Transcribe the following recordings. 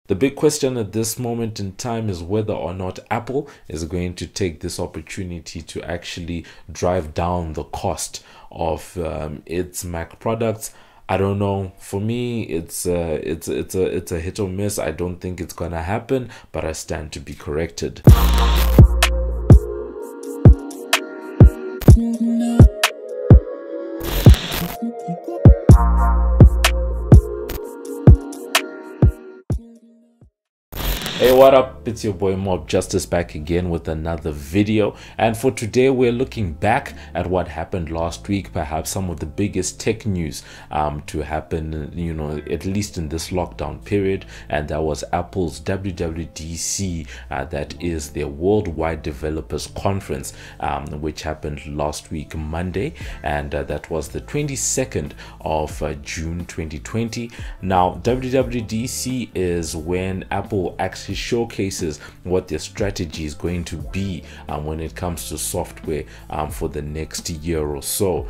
The big question at this moment in time is whether or not Apple is going to take this opportunity to actually drive down the cost of its Mac products. I don't know. For me, it's a hit or miss. I don't think it's gonna happen, but I stand to be corrected. Hey, what up? It's your boy MobbJustice back again with another video, and for today we're looking back at what happened last week, perhaps some of the biggest tech news to happen, you know, at least in this lockdown period, and that was Apple's WWDC, that is their Worldwide Developers Conference, which happened last week Monday, and that was the 22nd of June 2020. Now, WWDC is when Apple actually showcases what their strategy is going to be when it comes to software for the next year or so.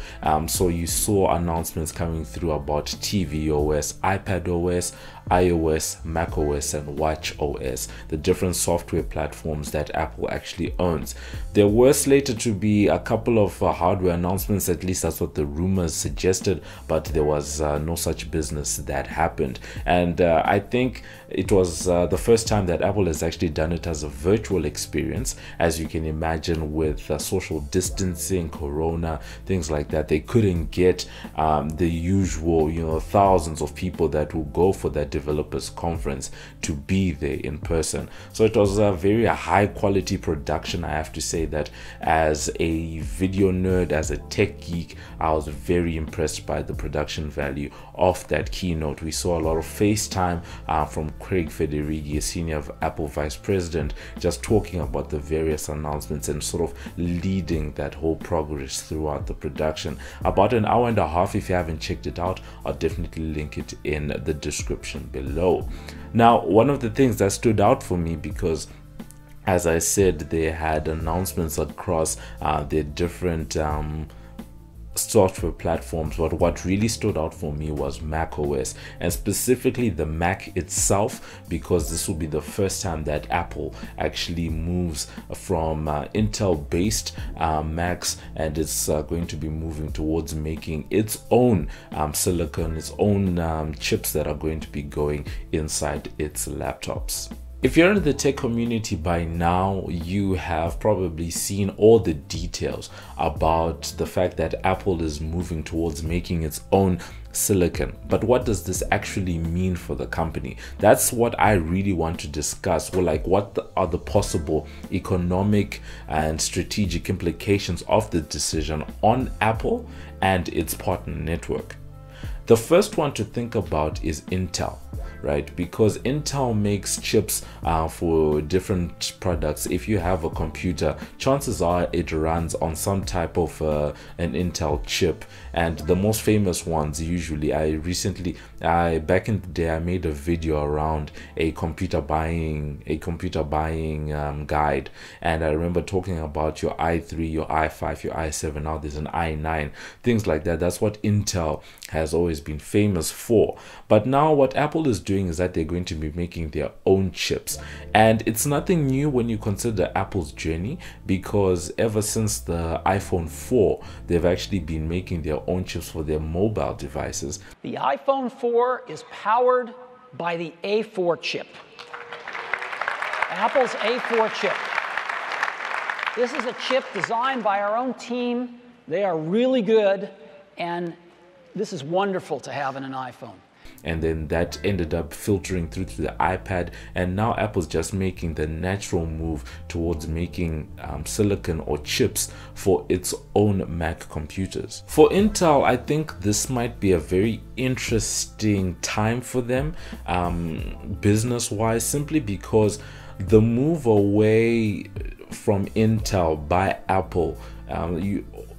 So you saw announcements coming through about tvOS, iPadOS, iOS, macOS, and watchOS, the different software platforms that Apple actually owns. There were slated to be a couple of hardware announcements, at least that's what the rumors suggested, but there was no such business that happened. And I think it was the first time that Apple has actually done it as a virtual experience. As you can imagine, with social distancing, corona, things like that, they couldn't get the usual, you know, thousands of people that will go for that developers conference to be there in person. So it was a very high quality production. I have to say that as a video nerd, as a tech geek, I was very impressed by the production value of that keynote. We saw a lot of FaceTime from Craig Federighi, senior Apple vice president, just talking about the various announcements and sort of leading that whole progress throughout the production. About an hour and a half. If you haven't checked it out, I'll definitely link it in the description below. Now, one of the things that stood out for me, because as I said, they had announcements across their different software platforms, but what really stood out for me was macOS, and specifically the Mac itself, because this will be the first time that Apple actually moves from Intel based Macs, and it's going to be moving towards making its own silicon, its own chips that are going to be going inside its laptops. If you're in the tech community by now, you have probably seen all the details about the fact that Apple is moving towards making its own silicon. But what does this actually mean for the company? That's what I really want to discuss. Well, like, what are the possible economic and strategic implications of the decision on Apple and its partner network? The first one to think about is Intel, right? Because Intel makes chips for different products. If you have a computer, chances are it runs on some type of an Intel chip, and the most famous ones usually, back in the day, I made a video around a computer buying guide, and I remember talking about your i3, your i5, your i7. Now there's an i9, things like that. That's what Intel has always been famous for. But now what Apple is doing is that they're going to be making their own chips, and it's nothing new when you consider Apple's journey, because ever since the iPhone 4, they've actually been making their own chips for their mobile devices. The iPhone 4 is powered by the A4 chip. Apple's A4 chip. This is a chip designed by our own team. They are really good, and this is wonderful to have in an iPhone. And then that ended up filtering through to the iPad, and now Apple's just making the natural move towards making silicon or chips for its own Mac computers. For Intel, I think this might be a very interesting time for them business-wise, simply because the move away from Intel by Apple,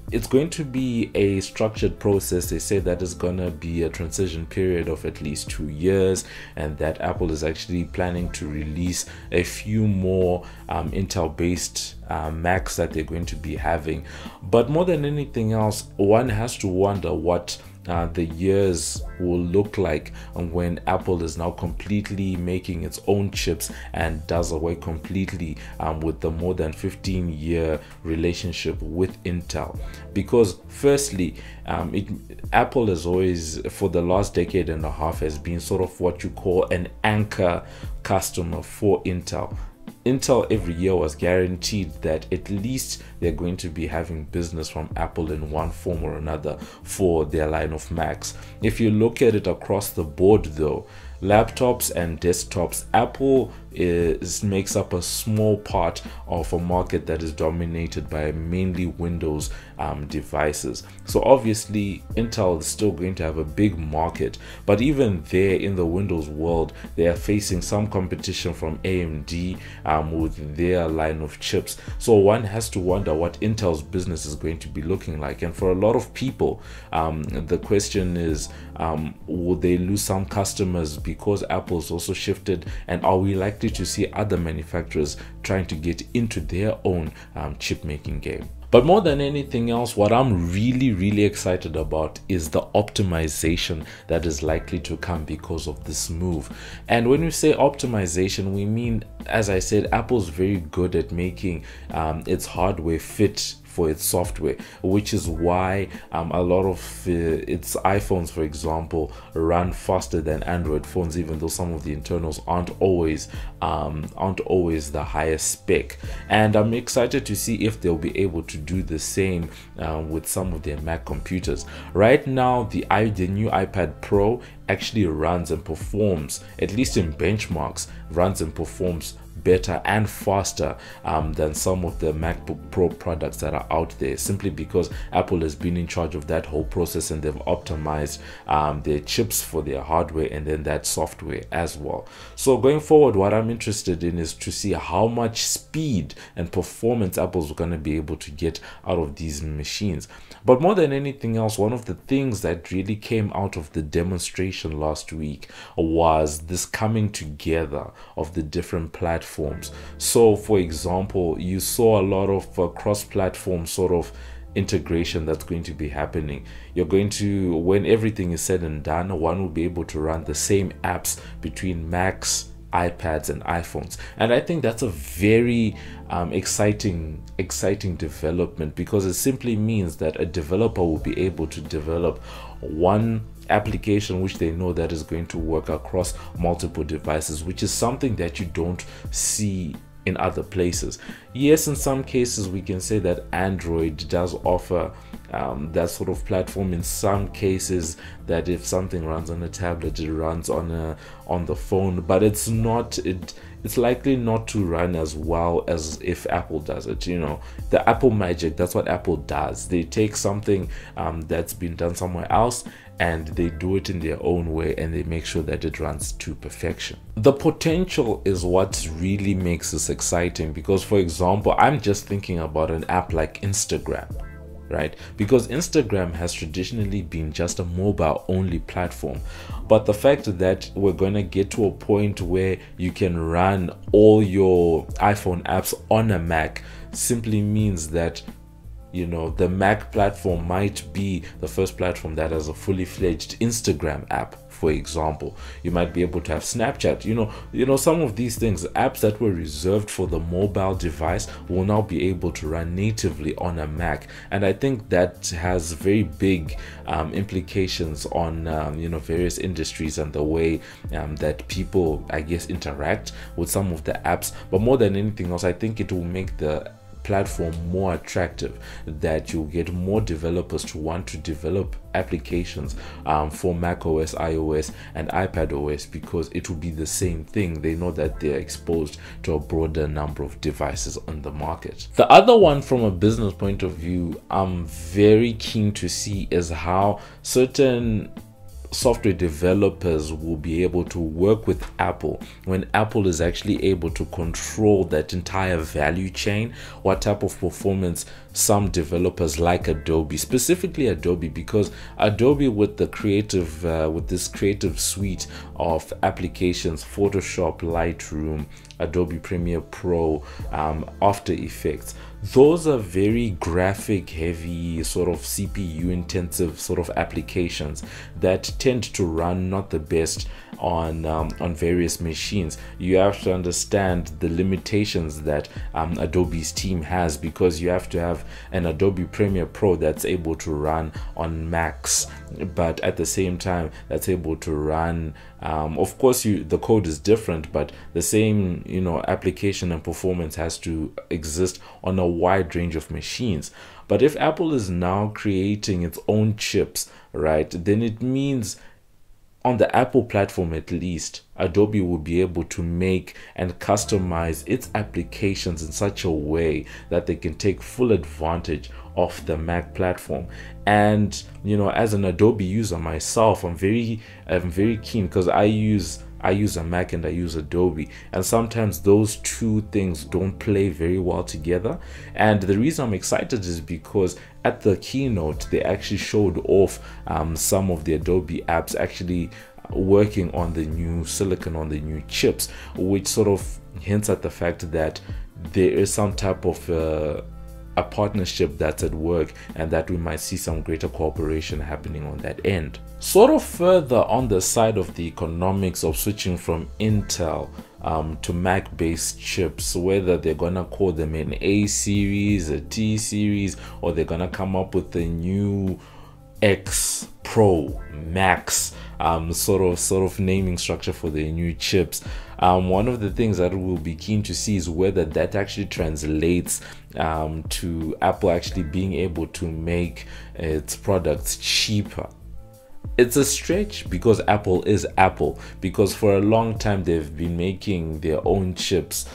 it's going to be a structured process. They say that it's going to be a transition period of at least 2 years, and that Apple is actually planning to release a few more Intel based Macs that they're going to be having. But more than anything else, one has to wonder what the years will look like when Apple is now completely making its own chips and does away completely with the more than 15-year relationship with Intel. Because firstly, Apple has always, for the last decade and a half, has been sort of what you call an anchor customer for Intel. Intel every year was guaranteed that at least they're going to be having business from Apple in one form or another for their line of Macs. If you look at it across the board though, laptops and desktops, Apple makes up a small part of a market that is dominated by mainly Windows devices. So obviously Intel is still going to have a big market, but even there in the Windows world, they are facing some competition from AMD with their line of chips. So one has to wonder what Intel's business is going to be looking like. And for a lot of people, the question is, will they lose some customers because Apple's also shifted, and are we likely to see other manufacturers trying to get into their own chip making game? But more than anything else, what I'm really excited about is the optimization that is likely to come because of this move. And when we say optimization, we mean, as I said, Apple's very good at making its hardware fit for its software, which is why a lot of its iPhones, for example, run faster than Android phones, even though some of the internals aren't always the highest spec. And I'm excited to see if they'll be able to do the same with some of their Mac computers. Right now, the new iPad Pro actually runs and performs, at least in benchmarks, runs and performs better and faster than some of the MacBook Pro products that are out there, simply because Apple has been in charge of that whole process and they've optimized their chips for their hardware and then that software as well. So going forward, what I'm interested in is to see how much speed and performance Apple's going to be able to get out of these machines. But more than anything else, one of the things that really came out of the demonstration last week was this coming together of the different platforms. So for example, you saw a lot of cross-platform sort of integration that's going to be happening. You're going to, when everything is said and done, one will be able to run the same apps between Macs, iPads and iPhones. And I think that's a very exciting development, because it simply means that a developer will be able to develop one application which they know that is going to work across multiple devices, which is something that you don't see in other places. Yes, in some cases we can say that Android does offer that sort of platform. In some cases, that if something runs on a tablet, it runs on the phone, but it's likely not to run as well as if Apple does it. You know, the Apple magic, that's what Apple does. They take something that's been done somewhere else and they do it in their own way, and they make sure that it runs to perfection. The potential is what really makes this exciting, because for example, I'm just thinking about an app like Instagram, right? Because Instagram has traditionally been just a mobile only platform, but the fact that we're going to get to a point where you can run all your iPhone apps on a Mac simply means that, you know, the Mac platform might be the first platform that has a fully fledged Instagram app. For example, you might be able to have Snapchat. You know, some of these things, apps that were reserved for the mobile device, will now be able to run natively on a Mac. And I think that has very big implications on various industries and the way that people, I guess, interact with some of the apps. But more than anything else, I think it will make the platform more attractive, that you'll get more developers to want to develop applications for macOS, iOS and iPadOS, because it will be the same thing. They know that they're exposed to a broader number of devices on the market. The other one, from a business point of view, I'm very keen to see is how certain software developers will be able to work with Apple when Apple is actually able to control that entire value chain, what type of performance some developers like Adobe, specifically Adobe, because Adobe with the creative with this creative suite of applications, Photoshop, Lightroom, Adobe Premiere Pro, After Effects, those are very graphic heavy, sort of CPU intensive sort of applications that tend to run not the best on various machines. You have to understand the limitations that Adobe's team has, because you have to have an Adobe Premiere Pro that's able to run on Macs, but at the same time that's able to run of course the code is different, but the same application and performance has to exist on a wide range of machines. But if Apple is now creating its own chips, right, then it means on the Apple platform at least, Adobe will be able to make and customize its applications in such a way that they can take full advantage of the Mac platform. And as an Adobe user myself, I'm very keen, because I use a Mac and I use Adobe, and sometimes those two things don't play very well together. And the reason I'm excited is because at the keynote they actually showed off some of the Adobe apps actually working on the new silicon, on the new chips, which sort of hints at the fact that there is some type of a partnership that's at work, and that we might see some greater cooperation happening on that end. Sort of further on the side of the economics of switching from Intel to Mac based chips, whether they're gonna call them an A series, a T series, or they're gonna come up with a new X Pro Max sort of naming structure for the new chips. One of the things that we'll be keen to see is whether that actually translates to Apple actually being able to make its products cheaper. It's a stretch, because Apple is Apple, because for a long time they've been making their own chips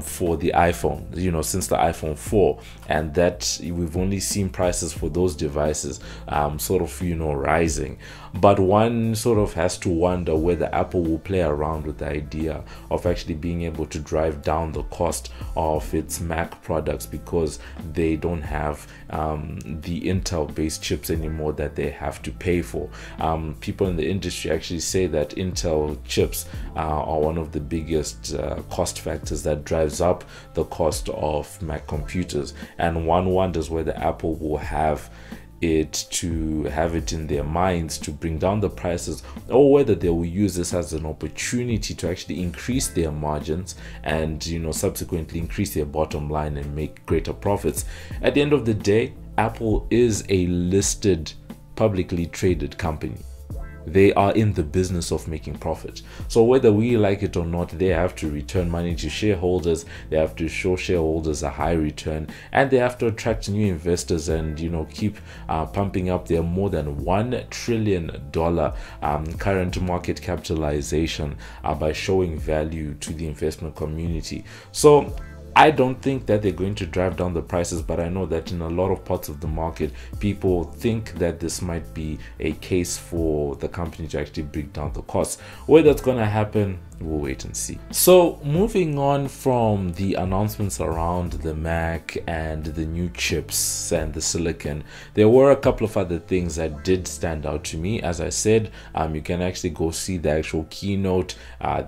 for the iPhone, since the iPhone 4, and that we've only seen prices for those devices sort of rising. But one sort of has to wonder whether Apple will play around with the idea of actually being able to drive down the cost of its Mac products, because they don't have the Intel based chips anymore that they have to pay for. People in the industry actually say that Intel chips are one of the biggest cost factors that drives up the cost of Mac computers, and one wonders whether Apple will have it in their minds to bring down the prices, or whether they will use this as an opportunity to actually increase their margins and subsequently increase their bottom line and make greater profits. At the end of the day, Apple is a listed, publicly traded company. They are in the business of making profit. So whether we like it or not, they have to return money to shareholders, they have to show shareholders a high return, and they have to attract new investors and keep pumping up their more than $1 trillion current market capitalization by showing value to the investment community. So I don't think that they're going to drive down the prices, but I know that in a lot of parts of the market, people think that this might be a case for the company to actually bring down the costs. Whether that's going to happen, we'll wait and see. So moving on from the announcements around the Mac and the new chips and the silicon, there were a couple of other things that did stand out to me. As I said, you can actually go see the actual keynote.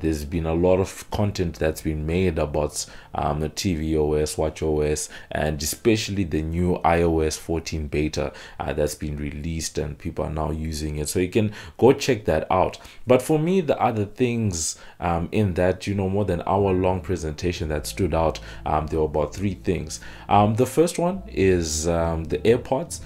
There's been a lot of content that's been made about the tvOS, watchOS, and especially the new iOS 14 beta that's been released, and people are now using it, so you can go check that out. But for me, the other things in that more than hour-long presentation that stood out, there were about 3 things. The first one is the AirPods,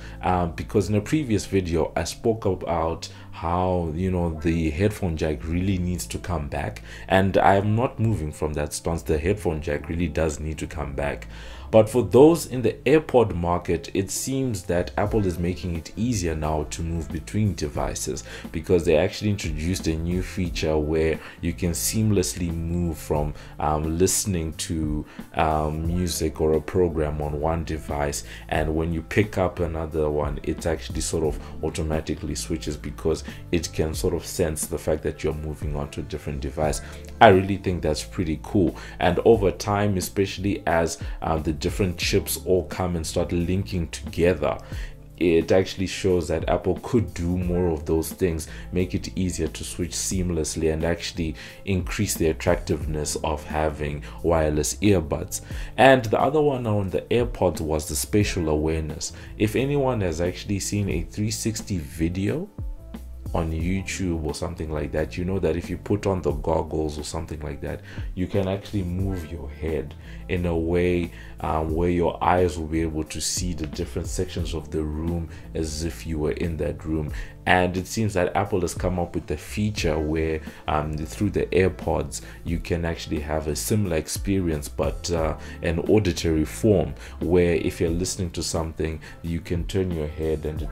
because in a previous video I spoke about how the headphone jack really needs to come back, and I am not moving from that stance. The headphone jack really does need to come back. But for those in the AirPod market, it seems that Apple is making it easier now to move between devices, because they actually introduced a new feature where you can seamlessly move from listening to music or a program on one device, and when you pick up another one, it actually sort of automatically switches, because it can sort of sense the fact that you're moving on to a different device. I really think that's pretty cool. And over time, especially as the different chips all come and start linking together, it actually shows that Apple could do more of those things, make it easier to switch seamlessly, and actually increase the attractiveness of having wireless earbuds. And the other one on the AirPods was the spatial awareness. If anyone has actually seen a 360 video on YouTube or something like that, you know that if you put on the goggles or something like that, you can actually move your head in a way where your eyes will be able to see the different sections of the room as if you were in that room. And it seems that Apple has come up with a feature where through the AirPods you can actually have a similar experience, but an auditory form, where if you're listening to something, you can turn your head and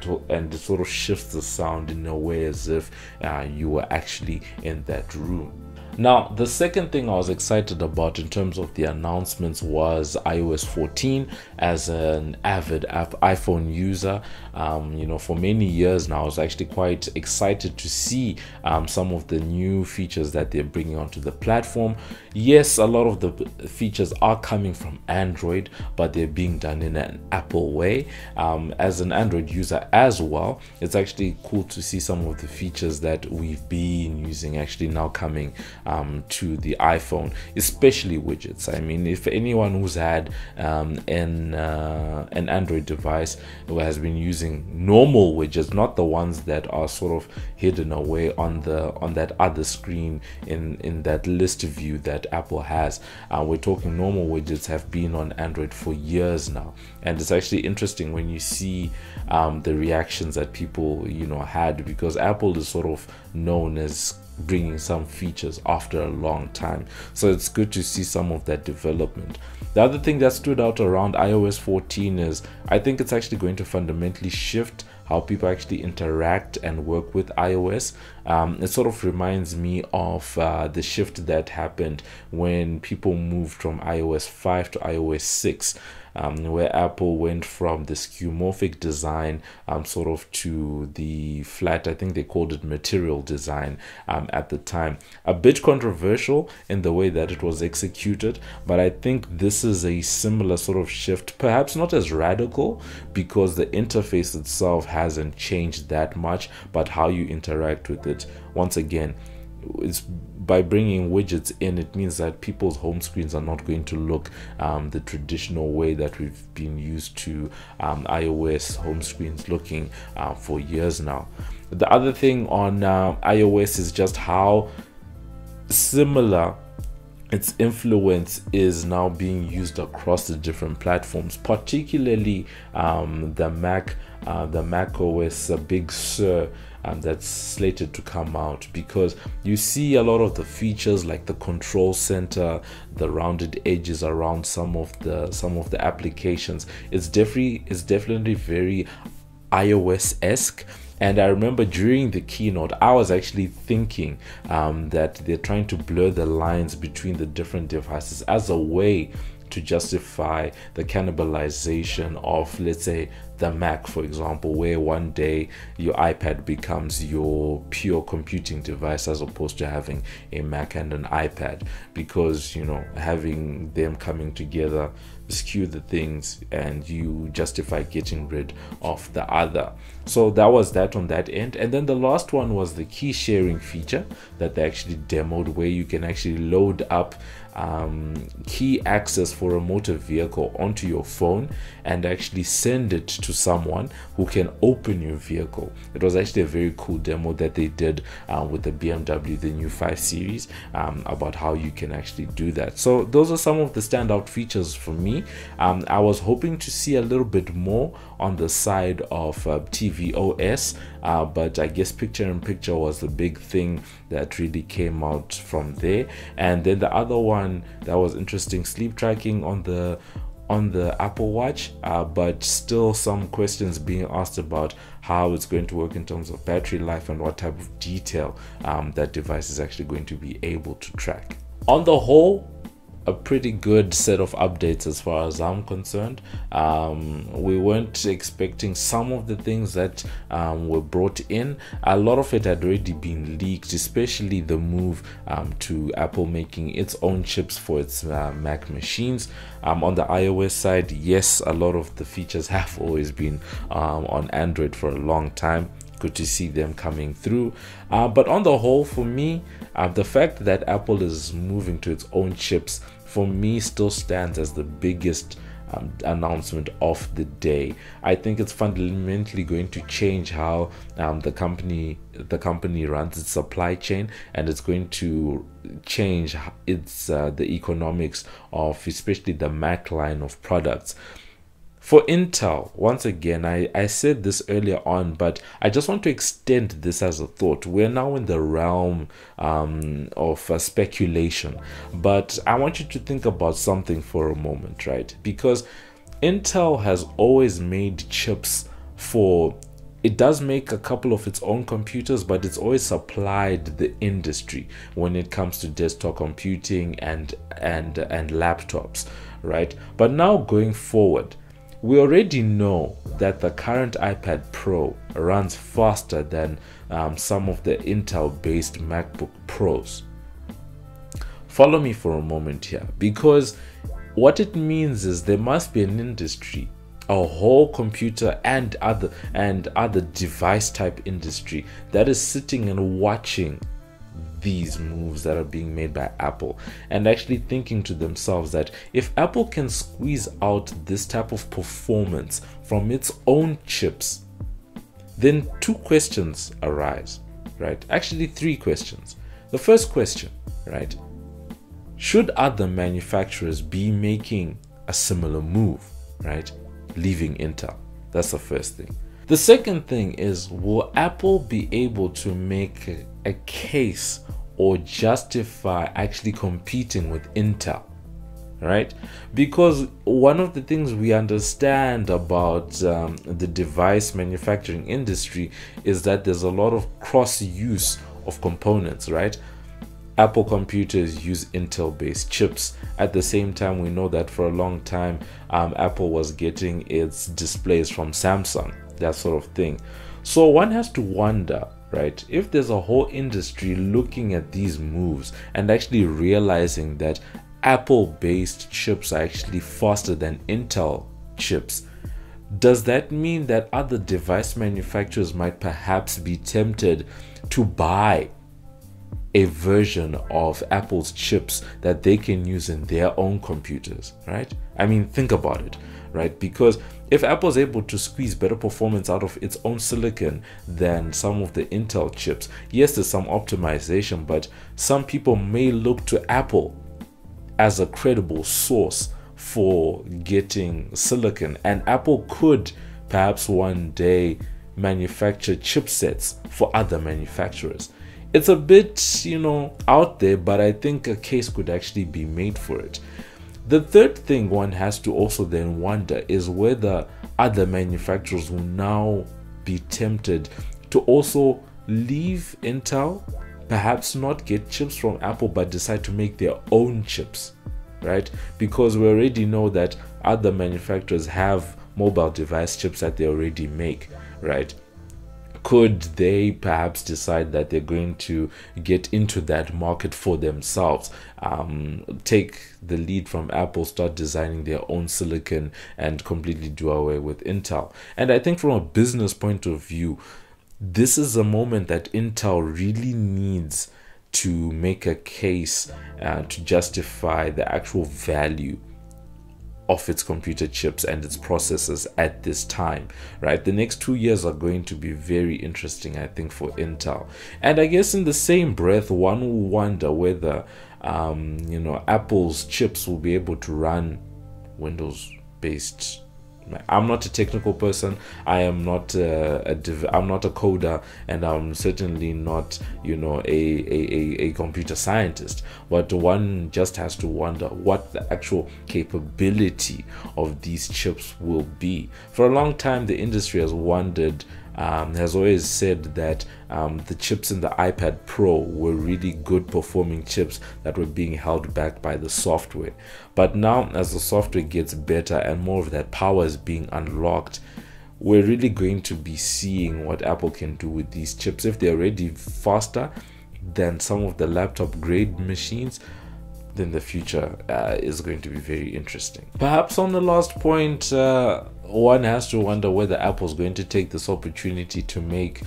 it sort of shifts the sound in a way as if you were actually in that room. Now, the second thing I was excited about in terms of the announcements was iOS 14. As an avid iPhone user, you know, for many years now, I was actually quite excited to see some of the new features that they're bringing onto the platform. Yes, a lot of the features are coming from Android, but they're being done in an Apple way. As an Android user as well, it's actually cool to see some of the features that we've been using actually now coming to the iPhone, especially widgets. I mean, if anyone who's had an Android device who has been using normal widgets, not the ones that are sort of hidden away on that other screen in that list view that Apple has, we're talking normal widgets have been on Android for years now. And it's actually interesting when you see the reactions that people, you know, had, because Apple is sort of known as bringing some features after a long time. So it's good to see some of that development. The other thing that stood out around iOS 14 is I think it's actually going to fundamentally shift how people actually interact and work with iOS. It sort of reminds me of the shift that happened when people moved from iOS 5 to iOS 6. Where Apple went from the skeuomorphic design sort of to the flat, I think they called it material design at the time. A bit controversial in the way that it was executed, but I think this is a similar sort of shift, perhaps not as radical because the interface itself hasn't changed that much, but how you interact with it. Once again, it's by bringing widgets in, it means that people's home screens are not going to look the traditional way that we've been used to iOS home screens looking for years now. The other thing on iOS is just how similar its influence is now being used across the different platforms, particularly the Mac OS Big Sur that's slated to come out, because you see a lot of the features like the control center, the rounded edges around some of the applications. It's definitely very iOS-esque. And I remember during the keynote, I was actually thinking that they're trying to blur the lines between the different devices as a way to justify the cannibalization of, let's say, the Mac, for example, where one day your iPad becomes your pure computing device as opposed to having a Mac and an iPad, because, you know, having them coming together skew the things and you justify getting rid of the other. So that was that on that end. And then the last one was the key sharing feature that they actually demoed, where you can actually load up key access for a motor vehicle onto your phone and actually send it to someone who can open your vehicle. It was actually a very cool demo that they did with the BMW, the new 5 Series, about how you can actually do that. So those are some of the standout features for me. I was hoping to see a little bit more on the side of tvOS, but I guess picture-in-picture was the big thing that really came out from there. And then the other one that was interesting, sleep tracking on the Apple Watch, but still some questions being asked about how it's going to work in terms of battery life and what type of detail that device is actually going to be able to track. On the whole, a pretty good set of updates as far as I'm concerned. We weren't expecting some of the things that were brought in. A lot of it had already been leaked, especially the move to Apple making its own chips for its Mac machines. On the iOS side, yes, a lot of the features have always been on Android for a long time. Good to see them coming through, but on the whole, for me, the fact that Apple is moving to its own chips, for me, still stands as the biggest announcement of the day. I think it's fundamentally going to change how the company runs its supply chain, and it's going to change its the economics of especially the Mac line of products. For Intel, once again, I said this earlier on, but I just want to extend this as a thought. We're now in the realm of speculation, but I want you to think about something for a moment, right? Because Intel has always made chips for, it does make a couple of its own computers, but it's always supplied the industry when it comes to desktop computing and laptops, right? But now going forward, we already know that the current iPad Pro runs faster than some of the Intel-based MacBook Pros. Follow me for a moment here, because what it means is there must be an industry, a whole computer and other device type industry that is sitting and watching these moves that are being made by Apple, and actually thinking to themselves that if Apple can squeeze out this type of performance from its own chips, then two questions arise, right? Actually, three questions. The first question, right? Should other manufacturers be making a similar move, right? Leaving Intel. That's the first thing. The second thing is, will Apple be able to make a case or justify actually competing with Intel, right? Because one of the things we understand about the device manufacturing industry is that there's a lot of cross use of components, right? Apple computers use Intel-based chips. At the same time, we know that for a long time, Apple was getting its displays from Samsung, that sort of thing. So one has to wonder, right, if there's a whole industry looking at these moves and actually realizing that Apple-based chips are actually faster than Intel chips, does that mean that other device manufacturers might perhaps be tempted to buy a version of Apple's chips that they can use in their own computers, right? I mean, think about it, right? Because if Apple's able to squeeze better performance out of its own silicon than some of the Intel chips, yes, there's some optimization, but some people may look to Apple as a credible source for getting silicon, and Apple could perhaps one day manufacture chipsets for other manufacturers. It's a bit, out there, but I think a case could actually be made for it. The third thing one has to also then wonder is whether other manufacturers will now be tempted to also leave Intel, perhaps not get chips from Apple, but decide to make their own chips, right? Because we already know that other manufacturers have mobile device chips that they already make, right? Could they perhaps decide that they're going to get into that market for themselves, take the lead from Apple, start designing their own silicon, and completely do away with Intel? And I think from a business point of view, this is a moment that Intel really needs to make a case to justify the actual value of its computer chips and its processors at this time, right? The next 2 years are going to be very interesting, I think, for Intel. And I guess in the same breath, one will wonder whether Apple's chips will be able to run Windows-based. I'm not a technical person. I am not I'm not a coder, and I'm certainly not a computer scientist. But one just has to wonder what the actual capability of these chips will be. For a long time, the industry has wondered has always said that the chips in the iPad Pro were really good performing chips that were being held back by the software. But now, as the software gets better and more of that power is being unlocked, we're really going to be seeing what Apple can do with these chips. If they're already faster than some of the laptop grade machines, then the future is going to be very interesting. Perhaps on the last point, one has to wonder whether Apple's going to take this opportunity to make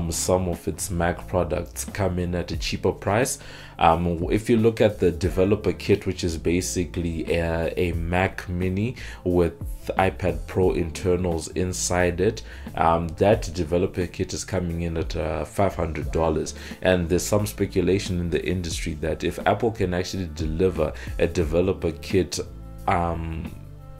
some of its Mac products come in at a cheaper price. If you look at the developer kit, which is basically a Mac Mini with iPad Pro internals inside it, that developer kit is coming in at $500. And there's some speculation in the industry that if Apple can actually deliver a developer kit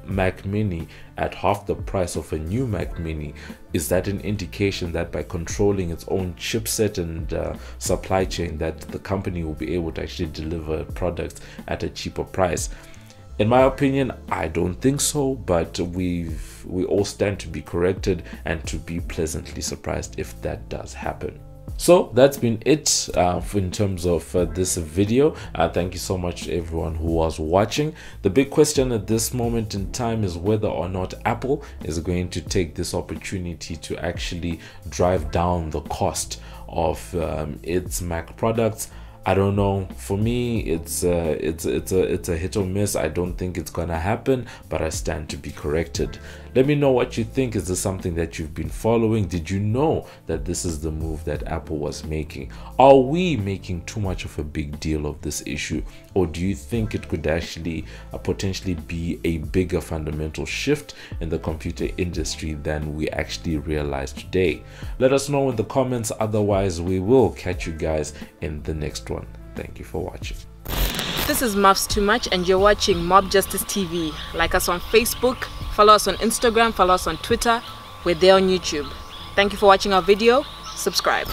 Mac Mini at half the price of a new Mac Mini, is that an indication that by controlling its own chipset and supply chain, that the company will be able to actually deliver products at a cheaper price? In my opinion, I don't think so, but we all stand to be corrected and to be pleasantly surprised if that does happen. So that's been it in terms of this video. Thank you so much to everyone who was watching. The big question at this moment in time is whether or not Apple is going to take this opportunity to actually drive down the cost of its Mac products. I don't know. For me, it's a hit or miss. I don't think it's gonna happen, but I stand to be corrected. Let me know what you think. Is this something that you've been following? Did you know that this is the move that Apple was making? Are we making too much of a big deal of this issue, or do you think it could actually potentially be a bigger fundamental shift in the computer industry than we actually realize today? Let us know in the comments. Otherwise, we will catch you guys in the next one. Thank you for watching. This is Muffs Too Much and you're watching MobbJustice TV. Like us on Facebook, follow us on Instagram, follow us on Twitter. We're there on YouTube. Thank you for watching our video. Subscribe.